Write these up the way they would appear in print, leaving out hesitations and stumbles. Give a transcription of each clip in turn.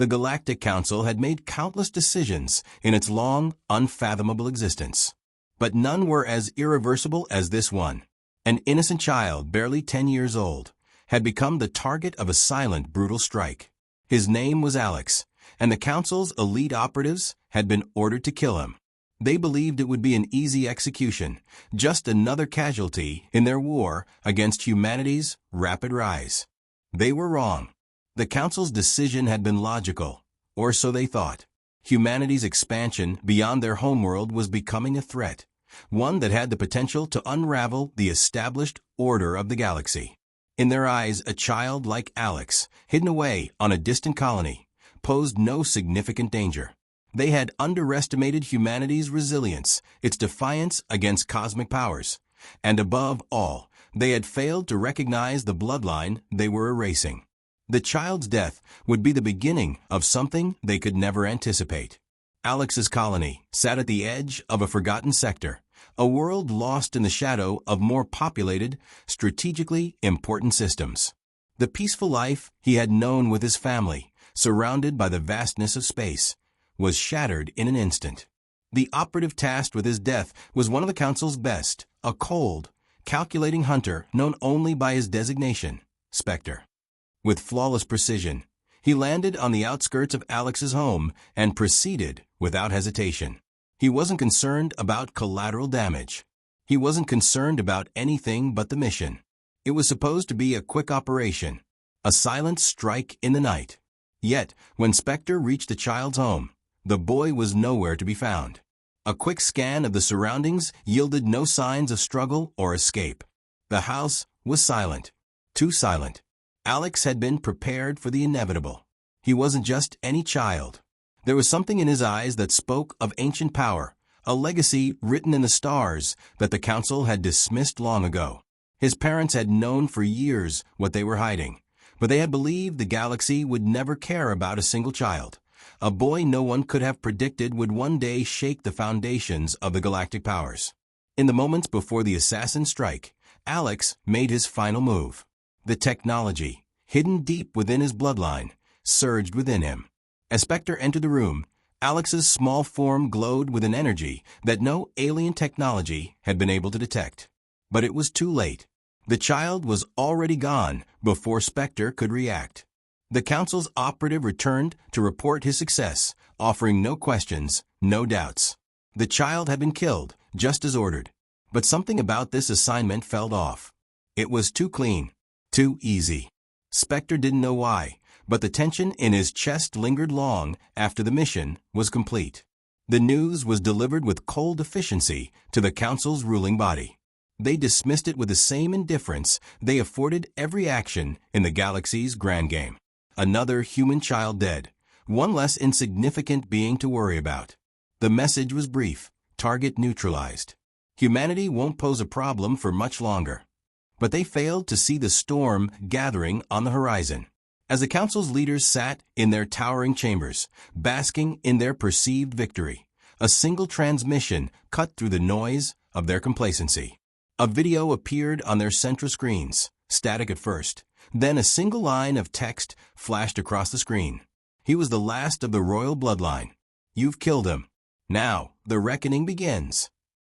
The Galactic Council had made countless decisions in its long, unfathomable existence. But none were as irreversible as this one. An innocent child, barely 10 years old, had become the target of a silent, brutal strike. His name was Alex, and the Council's elite operatives had been ordered to kill him. They believed it would be an easy execution, just another casualty in their war against humanity's rapid rise. They were wrong. The Council's decision had been logical, or so they thought. Humanity's expansion beyond their homeworld was becoming a threat, one that had the potential to unravel the established order of the galaxy. In their eyes, a child like Alex, hidden away on a distant colony, posed no significant danger. They had underestimated humanity's resilience, its defiance against cosmic powers, and above all, they had failed to recognize the bloodline they were erasing. The child's death would be the beginning of something they could never anticipate. Alex's colony sat at the edge of a forgotten sector, a world lost in the shadow of more populated, strategically important systems. The peaceful life he had known with his family, surrounded by the vastness of space, was shattered in an instant. The operative tasked with his death was one of the Council's best, a cold, calculating hunter known only by his designation, Spectre. With flawless precision, he landed on the outskirts of Alex's home and proceeded without hesitation. He wasn't concerned about collateral damage. He wasn't concerned about anything but the mission. It was supposed to be a quick operation, a silent strike in the night. Yet, when Spectre reached the child's home, the boy was nowhere to be found. A quick scan of the surroundings yielded no signs of struggle or escape. The house was silent, too silent. Alex had been prepared for the inevitable. He wasn't just any child. There was something in his eyes that spoke of ancient power, a legacy written in the stars that the Council had dismissed long ago. His parents had known for years what they were hiding, but they had believed the galaxy would never care about a single child. A boy no one could have predicted would one day shake the foundations of the galactic powers. In the moments before the assassin strike, Alex made his final move. The technology, hidden deep within his bloodline, surged within him. As Spectre entered the room, Alex's small form glowed with an energy that no alien technology had been able to detect. But it was too late. The child was already gone before Spectre could react. The Council's operative returned to report his success, offering no questions, no doubts. The child had been killed, just as ordered. But something about this assignment felt off. It was too clean. Too easy. Spectre didn't know why, but the tension in his chest lingered long after the mission was complete. The news was delivered with cold efficiency to the Council's ruling body. They dismissed it with the same indifference they afforded every action in the galaxy's grand game. Another human child dead, one less insignificant being to worry about. The message was brief, target neutralized. Humanity won't pose a problem for much longer. But they failed to see the storm gathering on the horizon. As the Council's leaders sat in their towering chambers, basking in their perceived victory, a single transmission cut through the noise of their complacency. A video appeared on their central screens, static at first. Then a single line of text flashed across the screen. He was the last of the royal bloodline. You've killed him. Now, the reckoning begins.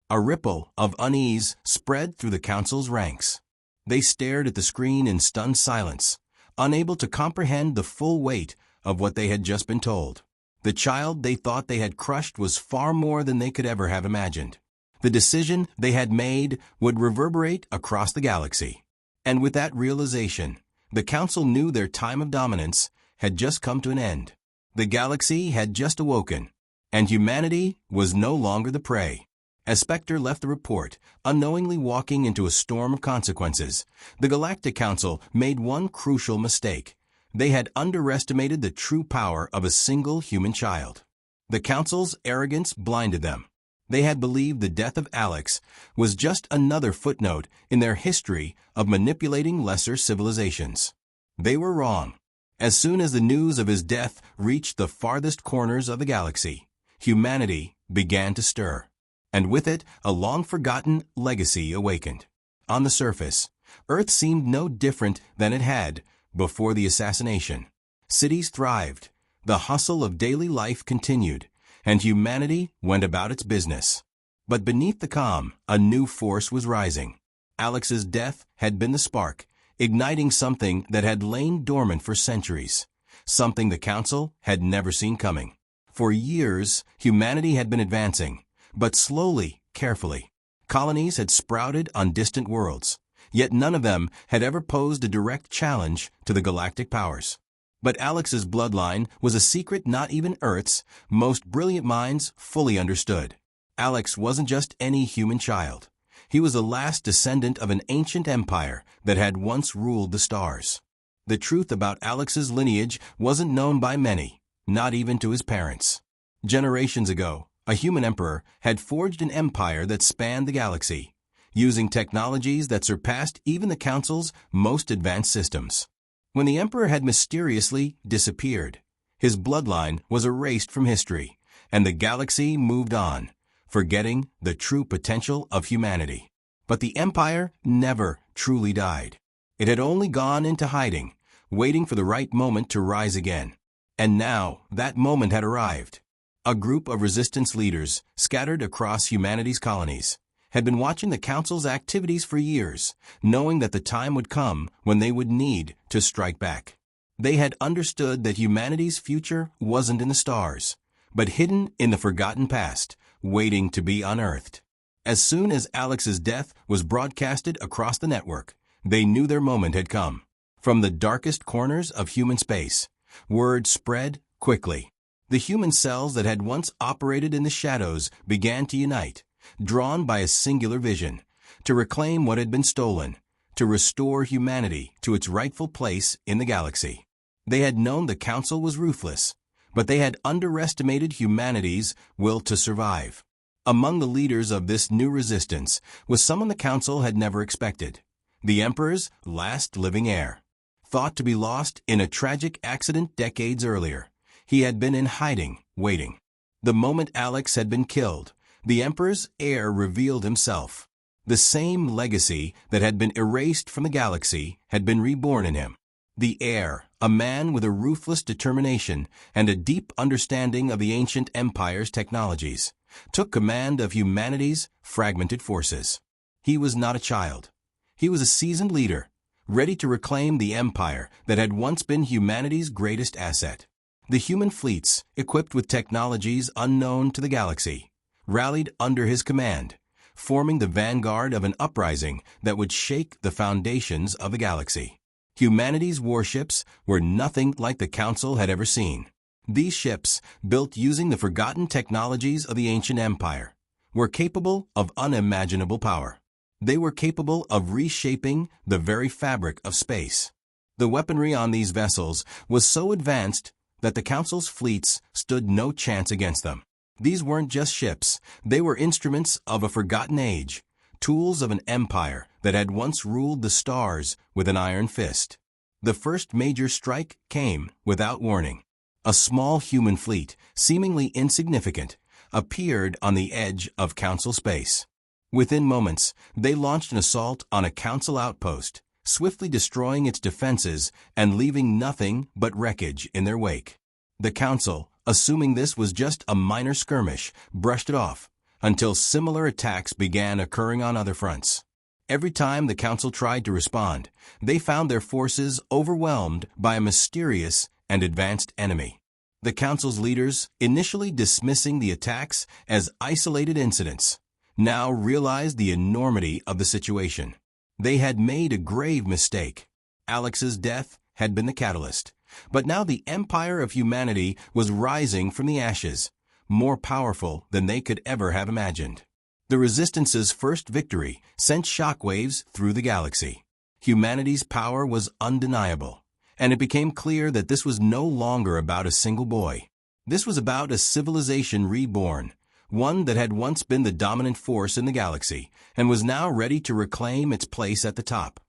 A ripple of unease spread through the Council's ranks. They stared at the screen in stunned silence, unable to comprehend the full weight of what they had just been told. The child they thought they had crushed was far more than they could ever have imagined. The decision they had made would reverberate across the galaxy. And with that realization, the Council knew their time of dominance had just come to an end. The galaxy had just awoken, and humanity was no longer the prey. As Spectre left the report, unknowingly walking into a storm of consequences, the Galactic Council made one crucial mistake. They had underestimated the true power of a single human child. The Council's arrogance blinded them. They had believed the death of Alex was just another footnote in their history of manipulating lesser civilizations. They were wrong. As soon as the news of his death reached the farthest corners of the galaxy, humanity began to stir. And with it, a long-forgotten legacy awakened. On the surface, Earth seemed no different than it had before the assassination. Cities thrived, The hustle of daily life continued, and humanity went about its business. But beneath the calm, a new force was rising. Alex's death had been the spark, igniting something that had lain dormant for centuries, something the Council had never seen coming. For years, humanity had been advancing, but slowly, carefully. Colonies had sprouted on distant worlds, yet none of them had ever posed a direct challenge to the galactic powers. But Alex's bloodline was a secret not even Earth's most brilliant minds fully understood. Alex wasn't just any human child. He was the last descendant of an ancient empire that had once ruled the stars. The truth about Alex's lineage wasn't known by many, not even to his parents. Generations ago, a human emperor had forged an empire that spanned the galaxy, using technologies that surpassed even the Council's most advanced systems. When the emperor had mysteriously disappeared, his bloodline was erased from history, and the galaxy moved on, forgetting the true potential of humanity. But the empire never truly died. It had only gone into hiding, waiting for the right moment to rise again. And now, that moment had arrived. A group of resistance leaders, scattered across humanity's colonies, had been watching the Council's activities for years, knowing that the time would come when they would need to strike back. They had understood that humanity's future wasn't in the stars, but hidden in the forgotten past, waiting to be unearthed. As soon as Alex's death was broadcasted across the network, they knew their moment had come. From the darkest corners of human space, word spread quickly. The human cells that had once operated in the shadows began to unite, drawn by a singular vision, to reclaim what had been stolen, to restore humanity to its rightful place in the galaxy. They had known the Council was ruthless, but they had underestimated humanity's will to survive. Among the leaders of this new resistance was someone the Council had never expected: the Emperor's last living heir. Thought to be lost in a tragic accident decades earlier, he had been in hiding, waiting. The moment Alex had been killed, the Emperor's heir revealed himself. The same legacy that had been erased from the galaxy had been reborn in him. The heir, a man with a ruthless determination and a deep understanding of the ancient empire's technologies, took command of humanity's fragmented forces. He was not a child. He was a seasoned leader, ready to reclaim the empire that had once been humanity's greatest asset. The human fleets, equipped with technologies unknown to the galaxy, rallied under his command, forming the vanguard of an uprising that would shake the foundations of the galaxy. Humanity's warships were nothing like the Council had ever seen. These ships, built using the forgotten technologies of the ancient empire, were capable of unimaginable power. They were capable of reshaping the very fabric of space. The weaponry on these vessels was so advanced that the Council's fleets stood no chance against them. These weren't just ships, they were instruments of a forgotten age, tools of an empire that had once ruled the stars with an iron fist. The first major strike came without warning. A small human fleet, seemingly insignificant, appeared on the edge of Council space. Within moments, they launched an assault on a Council outpost, swiftly destroying its defenses and leaving nothing but wreckage in their wake. The Council, assuming this was just a minor skirmish, brushed it off, until similar attacks began occurring on other fronts. Every time the Council tried to respond, they found their forces overwhelmed by a mysterious and advanced enemy. The Council's leaders, initially dismissing the attacks as isolated incidents, now realized the enormity of the situation. They had made a grave mistake. Alex's death had been the catalyst, but now the empire of humanity was rising from the ashes, more powerful than they could ever have imagined. The Resistance's first victory sent shockwaves through the galaxy. Humanity's power was undeniable, and it became clear that this was no longer about a single boy. This was about a civilization reborn, one that had once been the dominant force in the galaxy and was now ready to reclaim its place at the top.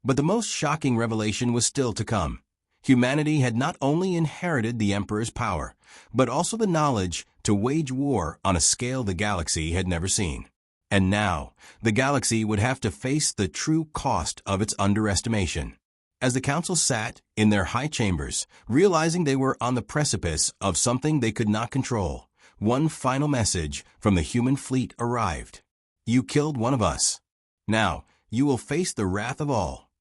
But the most shocking revelation was still to come. Humanity had not only inherited the Emperor's power, but also the knowledge to wage war on a scale the galaxy had never seen. And now, the galaxy would have to face the true cost of its underestimation. As the council sat in their high chambers, realizing they were on the precipice of something they could not control, one final message from the human fleet arrived. You killed one of us. Now, you will face the wrath of all.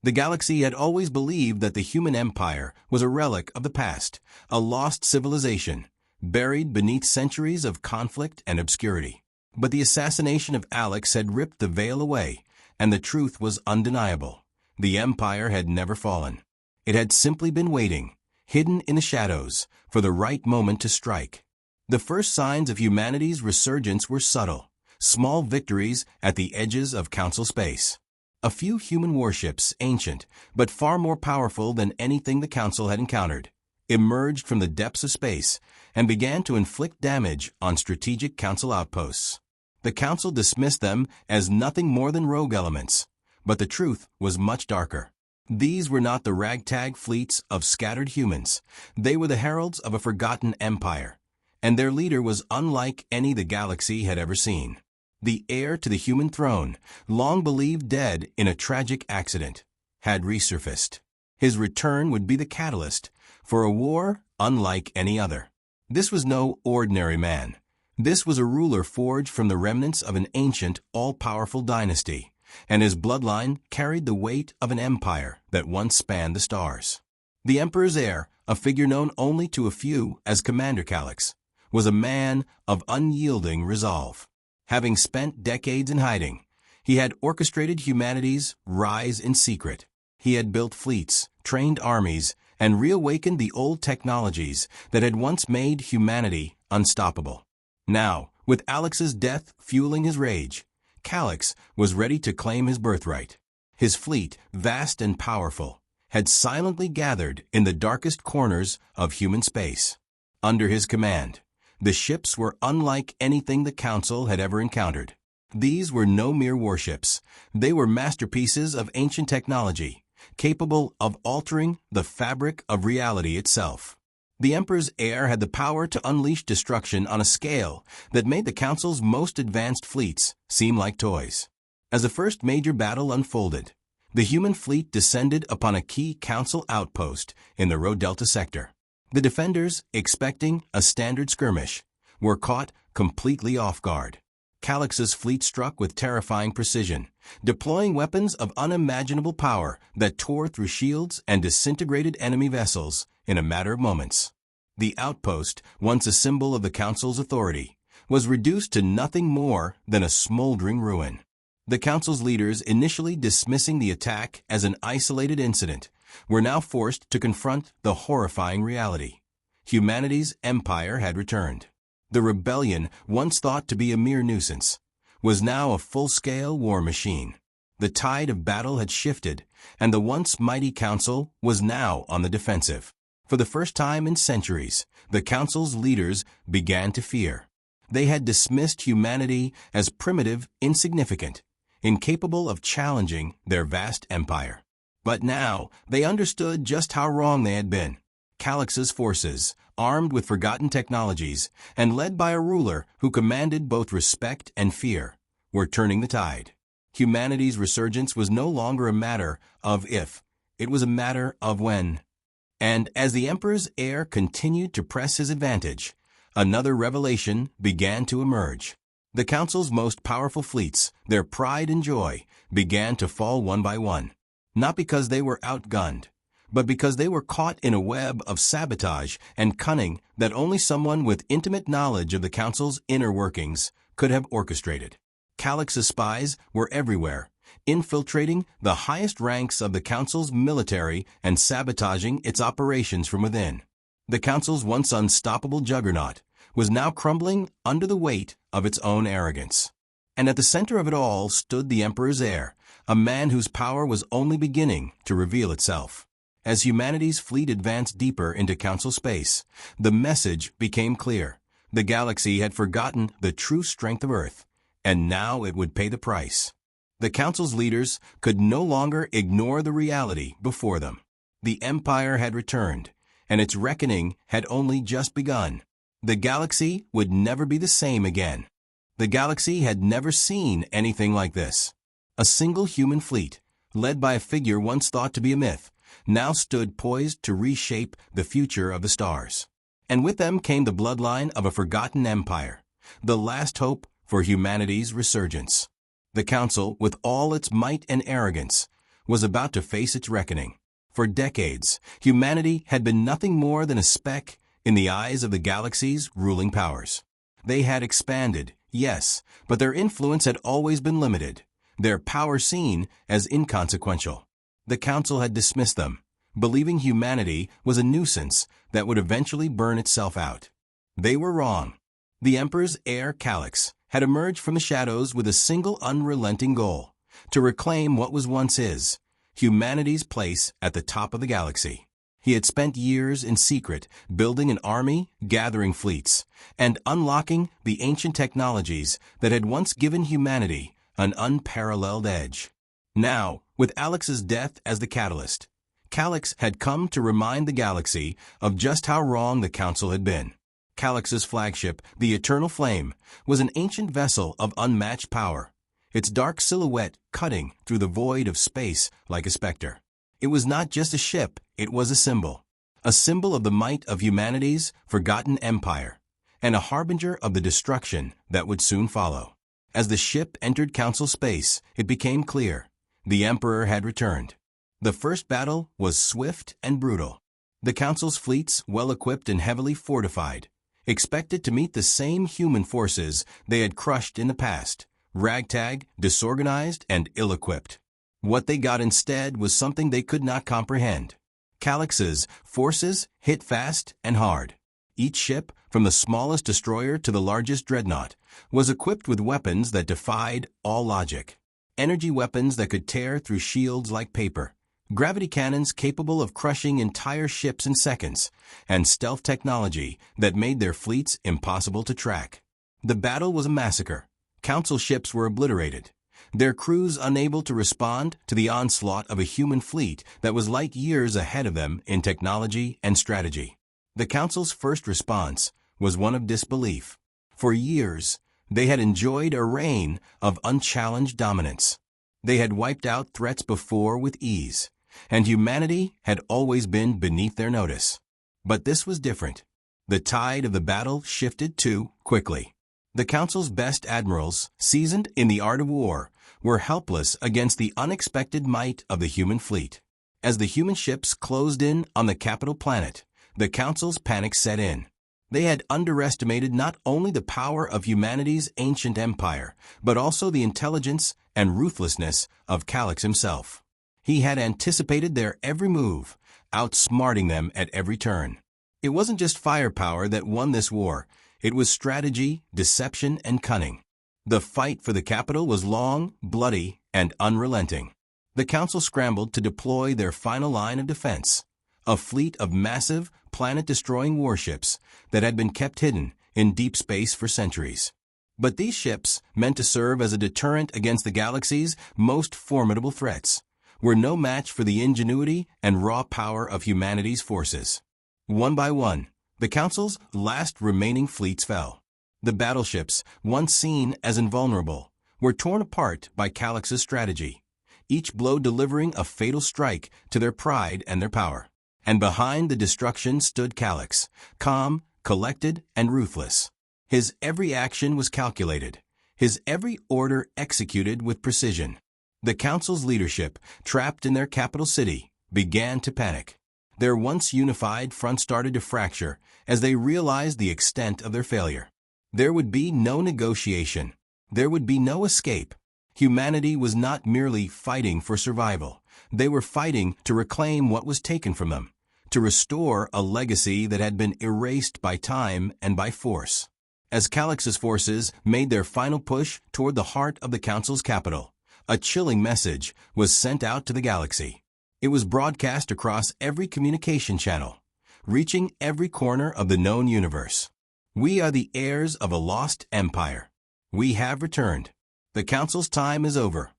The galaxy had always believed that the human empire was a relic of the past, a lost civilization, buried beneath centuries of conflict and obscurity. But the assassination of Alex had ripped the veil away, and the truth was undeniable. The empire had never fallen. It had simply been waiting, hidden in the shadows, for the right moment to strike. The first signs of humanity's resurgence were subtle, small victories at the edges of council space. A few human warships, ancient, but far more powerful than anything the council had encountered, emerged from the depths of space and began to inflict damage on strategic council outposts. The council dismissed them as nothing more than rogue elements. But the truth was much darker. These were not the ragtag fleets of scattered humans. They were the heralds of a forgotten empire, and their leader was unlike any the galaxy had ever seen. The heir to the human throne, long believed dead in a tragic accident, had resurfaced. His return would be the catalyst for a war unlike any other. This was no ordinary man. This was a ruler forged from the remnants of an ancient, all-powerful dynasty, and his bloodline carried the weight of an empire that once spanned the stars. The Emperor's heir, a figure known only to a few as Commander Calix, was a man of unyielding resolve. Having spent decades in hiding, he had orchestrated humanity's rise in secret. He had built fleets, trained armies, and reawakened the old technologies that had once made humanity unstoppable. Now, with Alex's death fueling his rage, Calix was ready to claim his birthright. His fleet, vast and powerful, had silently gathered in the darkest corners of human space. Under his command, the ships were unlike anything the Council had ever encountered. These were no mere warships. They were masterpieces of ancient technology, capable of altering the fabric of reality itself. The Emperor's heir had the power to unleash destruction on a scale that made the Council's most advanced fleets seem like toys. As the first major battle unfolded, the human fleet descended upon a key Council outpost in the Rho Delta sector. The defenders, expecting a standard skirmish, were caught completely off guard. Calix's fleet struck with terrifying precision, deploying weapons of unimaginable power that tore through shields and disintegrated enemy vessels in a matter of moments. The outpost, once a symbol of the Council's authority, was reduced to nothing more than a smoldering ruin. The Council's leaders, initially dismissing the attack as an isolated incident, were now forced to confront the horrifying reality. Humanity's empire had returned. The rebellion, once thought to be a mere nuisance, was now a full-scale war machine. The tide of battle had shifted, and the once mighty Council was now on the defensive. For the first time in centuries, the Council's leaders began to fear. They had dismissed humanity as primitive, insignificant, incapable of challenging their vast empire. But now they understood just how wrong they had been. Calix's forces, armed with forgotten technologies and led by a ruler who commanded both respect and fear, were turning the tide. Humanity's resurgence was no longer a matter of if, it was a matter of when. And as the Emperor's heir continued to press his advantage, another revelation began to emerge. The Council's most powerful fleets, their pride and joy, began to fall one by one, not because they were outgunned, but because they were caught in a web of sabotage and cunning that only someone with intimate knowledge of the Council's inner workings could have orchestrated. Calix's spies were everywhere, infiltrating the highest ranks of the Council's military and sabotaging its operations from within. The Council's once unstoppable juggernaut was now crumbling under the weight of its own arrogance. And at the center of it all stood the Emperor's heir, a man whose power was only beginning to reveal itself. As humanity's fleet advanced deeper into Council space, the message became clear. The galaxy had forgotten the true strength of Earth, and now it would pay the price. The Council's leaders could no longer ignore the reality before them. The Empire had returned, and its reckoning had only just begun. The galaxy would never be the same again. The galaxy had never seen anything like this. A single human fleet, led by a figure once thought to be a myth, now stood poised to reshape the future of the stars. And with them came the bloodline of a forgotten empire, the last hope for humanity's resurgence. The Council, with all its might and arrogance, was about to face its reckoning. For decades, humanity had been nothing more than a speck in the eyes of the galaxy's ruling powers. They had expanded, yes, but their influence had always been limited, their power seen as inconsequential. The Council had dismissed them, believing humanity was a nuisance that would eventually burn itself out. They were wrong. The Emperor's heir, Calix, had emerged from the shadows with a single unrelenting goal: to reclaim what was once his, humanity's place at the top of the galaxy. He had spent years in secret, building an army, gathering fleets, and unlocking the ancient technologies that had once given humanity an unparalleled edge. Now, with Alex's death as the catalyst, Calix had come to remind the galaxy of just how wrong the Council had been. Calix's flagship, the Eternal Flame, was an ancient vessel of unmatched power, its dark silhouette cutting through the void of space like a specter. It was not just a ship, it was a symbol of the might of humanity's forgotten empire, and a harbinger of the destruction that would soon follow. As the ship entered Council space, it became clear: the Emperor had returned. The first battle was swift and brutal. The Council's fleets, well-equipped and heavily fortified, expected to meet the same human forces they had crushed in the past: ragtag, disorganized, and ill-equipped. What they got instead was something they could not comprehend. Calix's forces hit fast and hard. Each ship, from the smallest destroyer to the largest dreadnought, was equipped with weapons that defied all logic. Energy weapons that could tear through shields like paper, gravity cannons capable of crushing entire ships in seconds, and stealth technology that made their fleets impossible to track. The battle was a massacre. Council ships were obliterated, their crews unable to respond to the onslaught of a human fleet that was light years ahead of them in technology and strategy. The Council's first response was one of disbelief. For years, they had enjoyed a reign of unchallenged dominance. They had wiped out threats before with ease, and humanity had always been beneath their notice. But this was different. The tide of the battle shifted too quickly. The Council's best admirals, seasoned in the art of war, were helpless against the unexpected might of the human fleet. As the human ships closed in on the capital planet, the Council's panic set in. They had underestimated not only the power of humanity's ancient empire, but also the intelligence and ruthlessness of Calix himself. He had anticipated their every move, outsmarting them at every turn. It wasn't just firepower that won this war. It was strategy, deception, and cunning. The fight for the capital was long, bloody, and unrelenting. The Council scrambled to deploy their final line of defense: a fleet of massive, planet-destroying warships that had been kept hidden in deep space for centuries. But these ships, meant to serve as a deterrent against the galaxy's most formidable threats, were no match for the ingenuity and raw power of humanity's forces. One by one, the Council's last remaining fleets fell. The battleships, once seen as invulnerable, were torn apart by Calix's strategy, each blow delivering a fatal strike to their pride and their power. And behind the destruction stood Calix, calm, collected, and ruthless. His every action was calculated, his every order executed with precision. The Council's leadership, trapped in their capital city, began to panic. Their once unified front started to fracture as they realized the extent of their failure. There would be no negotiation. There would be no escape. Humanity was not merely fighting for survival. They were fighting to reclaim what was taken from them, to restore a legacy that had been erased by time and by force. As Calix's forces made their final push toward the heart of the Council's capital, a chilling message was sent out to the galaxy. It was broadcast across every communication channel, reaching every corner of the known universe. We are the heirs of a lost empire. We have returned. The Council's time is over.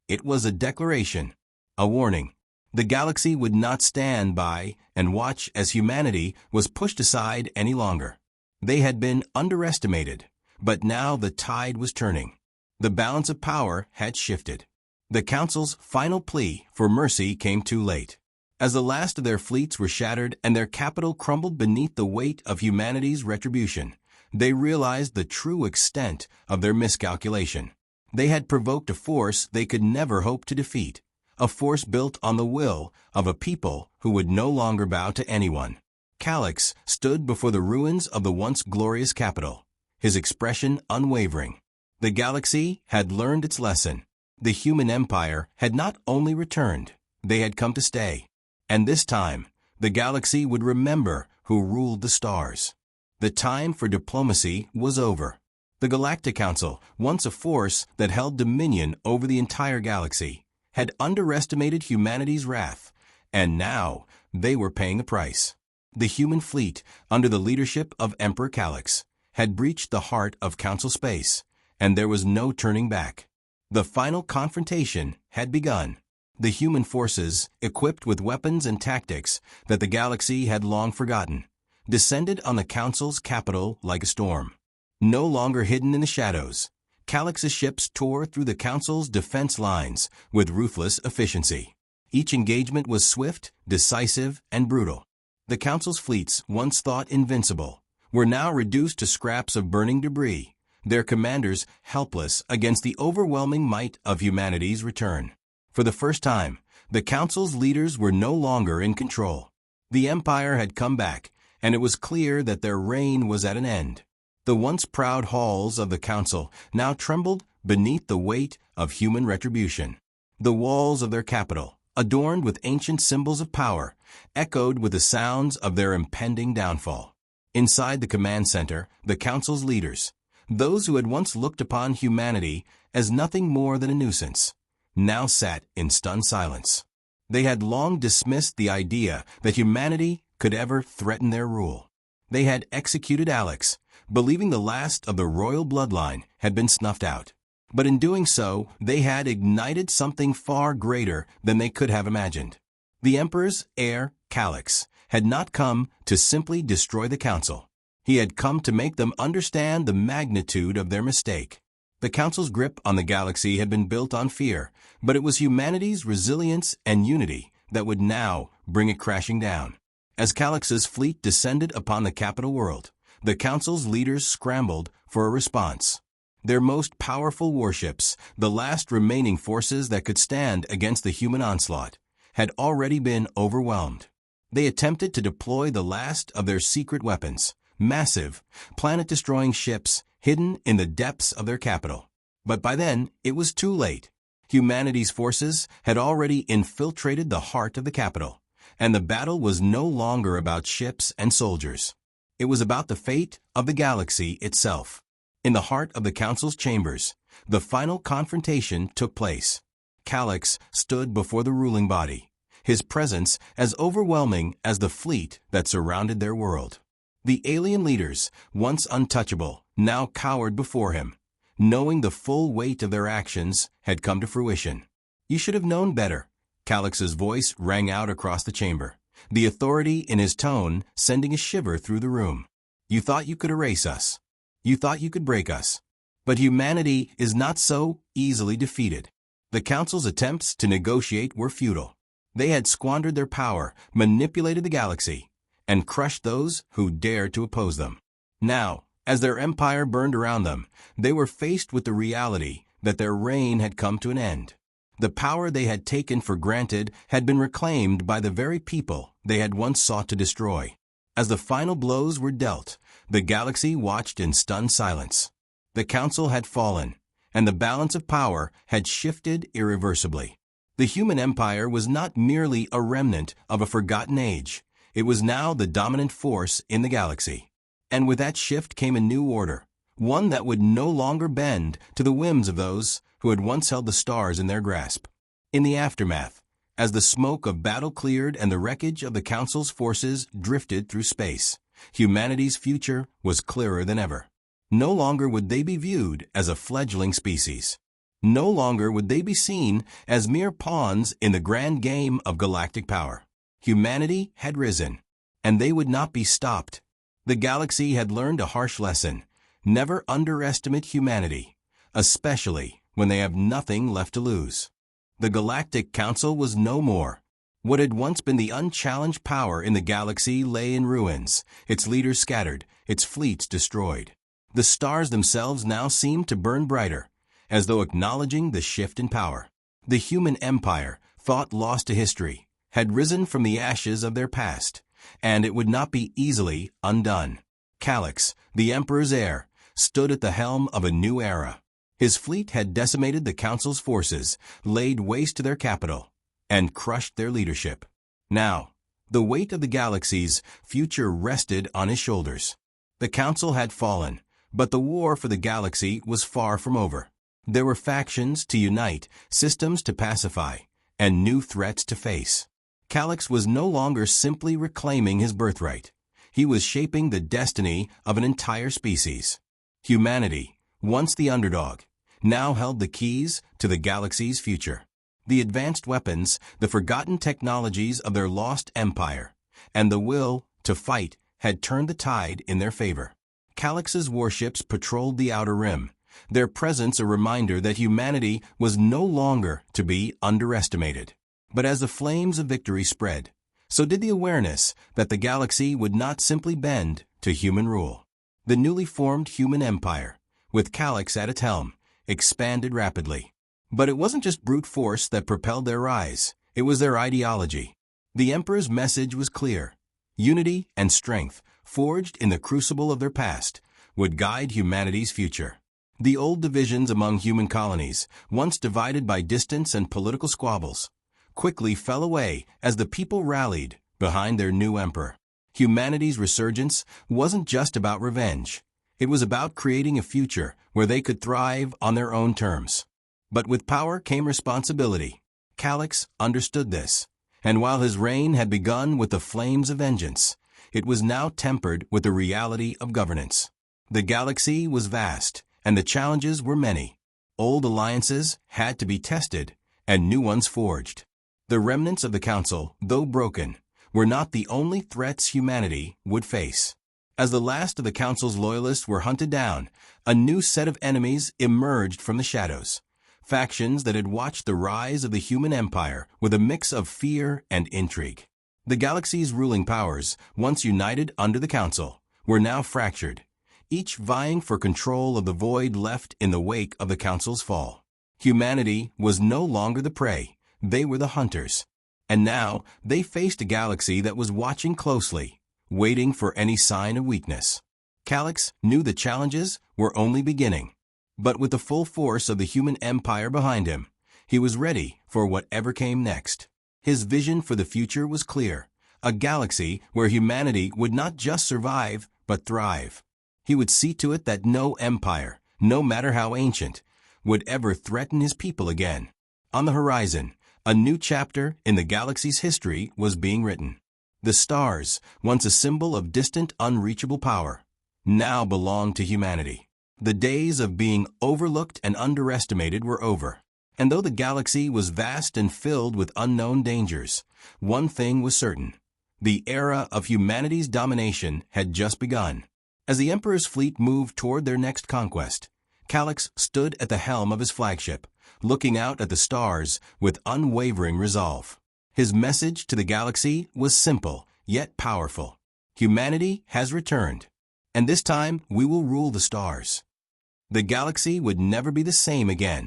It was a declaration, a warning. The galaxy would not stand by and watch as humanity was pushed aside any longer. They had been underestimated, but now the tide was turning. The balance of power had shifted. The Council's final plea for mercy came too late. As the last of their fleets were shattered and their capital crumbled beneath the weight of humanity's retribution, they realized the true extent of their miscalculation. They had provoked a force they could never hope to defeat, a force built on the will of a people who would no longer bow to anyone. Calix stood before the ruins of the once glorious capital, his expression unwavering. The galaxy had learned its lesson. The human empire had not only returned, they had come to stay. And this time, the galaxy would remember who ruled the stars. The time for diplomacy was over. The Galactic Council, once a force that held dominion over the entire galaxy, had underestimated humanity's wrath, and now they were paying the price. The human fleet, under the leadership of Emperor Calix, had breached the heart of Council space, and there was no turning back. The final confrontation had begun. The human forces, equipped with weapons and tactics that the galaxy had long forgotten, descended on the Council's capital like a storm. No longer hidden in the shadows, Calix's ships tore through the Council's defense lines with ruthless efficiency. Each engagement was swift, decisive, and brutal. The Council's fleets, once thought invincible, were now reduced to scraps of burning debris, their commanders helpless against the overwhelming might of humanity's return. For the first time, the Council's leaders were no longer in control. The Empire had come back, and it was clear that their reign was at an end. The once proud halls of the Council now trembled beneath the weight of human retribution. The walls of their capital, adorned with ancient symbols of power, echoed with the sounds of their impending downfall. Inside the command center, the Council's leaders, those who had once looked upon humanity as nothing more than a nuisance, now sat in stunned silence. They had long dismissed the idea that humanity could ever threaten their rule. They had executed Alex, believing the last of the royal bloodline had been snuffed out. But in doing so, they had ignited something far greater than they could have imagined. The Emperor's heir, Calix, had not come to simply destroy the Council. He had come to make them understand the magnitude of their mistake. The Council's grip on the galaxy had been built on fear, but it was humanity's resilience and unity that would now bring it crashing down. As Calix's fleet descended upon the capital world, the Council's leaders scrambled for a response. Their most powerful warships, the last remaining forces that could stand against the human onslaught, had already been overwhelmed. They attempted to deploy the last of their secret weapons, massive, planet-destroying ships hidden in the depths of their capital. But by then, it was too late. Humanity's forces had already infiltrated the heart of the capital, and the battle was no longer about ships and soldiers. It was about the fate of the galaxy itself. In the heart of the Council's chambers, the final confrontation took place. Calix stood before the ruling body, his presence as overwhelming as the fleet that surrounded their world. The alien leaders, once untouchable, now cowered before him, knowing the full weight of their actions had come to fruition. "You should have known better," Calix's voice rang out across the chamber, the authority in his tone sending a shiver through the room. "You thought you could erase us. You thought you could break us. But humanity is not so easily defeated." The Council's attempts to negotiate were futile. They had squandered their power, manipulated the galaxy, and crushed those who dared to oppose them. Now, as their empire burned around them, they were faced with the reality that their reign had come to an end. The power they had taken for granted had been reclaimed by the very people they had once sought to destroy. As the final blows were dealt, the galaxy watched in stunned silence. The Council had fallen, and the balance of power had shifted irreversibly. The human empire was not merely a remnant of a forgotten age. It was now the dominant force in the galaxy. And with that shift came a new order, one that would no longer bend to the whims of those who had once held the stars in their grasp. In the aftermath, as the smoke of battle cleared and the wreckage of the Council's forces drifted through space, humanity's future was clearer than ever. No longer would they be viewed as a fledgling species. No longer would they be seen as mere pawns in the grand game of galactic power. Humanity had risen, and they would not be stopped. The galaxy had learned a harsh lesson. Never underestimate humanity, especially when they have nothing left to lose. The Galactic Council was no more. What had once been the unchallenged power in the galaxy lay in ruins, its leaders scattered, its fleets destroyed. The stars themselves now seemed to burn brighter, as though acknowledging the shift in power. The human empire, thought lost to history, had risen from the ashes of their past, and it would not be easily undone. Calix, the Emperor's heir, stood at the helm of a new era. His fleet had decimated the Council's forces, laid waste to their capital, and crushed their leadership. Now, the weight of the galaxy's future rested on his shoulders. The Council had fallen, but the war for the galaxy was far from over. There were factions to unite, systems to pacify, and new threats to face. Calix was no longer simply reclaiming his birthright. He was shaping the destiny of an entire species. Humanity, once the underdog, now held the keys to the galaxy's future. The advanced weapons, the forgotten technologies of their lost empire, and the will to fight had turned the tide in their favor. Calix's warships patrolled the outer rim, their presence a reminder that humanity was no longer to be underestimated. But as the flames of victory spread, so did the awareness that the galaxy would not simply bend to human rule. The newly formed human empire, with Calix at its helm, expanded rapidly. But it wasn't just brute force that propelled their rise, it was their ideology. The Emperor's message was clear. Unity and strength, forged in the crucible of their past, would guide humanity's future. The old divisions among human colonies, once divided by distance and political squabbles, quickly fell away as the people rallied behind their new emperor. Humanity's resurgence wasn't just about revenge. It was about creating a future where they could thrive on their own terms. But with power came responsibility. Calix understood this, and while his reign had begun with the flames of vengeance, it was now tempered with the reality of governance. The galaxy was vast, and the challenges were many. Old alliances had to be tested, and new ones forged. The remnants of the Council, though broken, were not the only threats humanity would face. As the last of the Council's loyalists were hunted down, a new set of enemies emerged from the shadows. Factions that had watched the rise of the human empire with a mix of fear and intrigue. The galaxy's ruling powers, once united under the Council, were now fractured, each vying for control of the void left in the wake of the Council's fall. Humanity was no longer the prey, they were the hunters. And now they faced a galaxy that was watching closely, waiting for any sign of weakness. Calix knew the challenges were only beginning. But with the full force of the human empire behind him, he was ready for whatever came next. His vision for the future was clear, a galaxy where humanity would not just survive, but thrive. He would see to it that no empire, no matter how ancient, would ever threaten his people again. On the horizon, a new chapter in the galaxy's history was being written. The stars, once a symbol of distant, unreachable power, now belonged to humanity. The days of being overlooked and underestimated were over. And though the galaxy was vast and filled with unknown dangers, one thing was certain. The era of humanity's domination had just begun. As the Emperor's fleet moved toward their next conquest, Calix stood at the helm of his flagship, looking out at the stars with unwavering resolve. His message to the galaxy was simple, yet powerful. Humanity has returned, and this time we will rule the stars. The galaxy would never be the same again.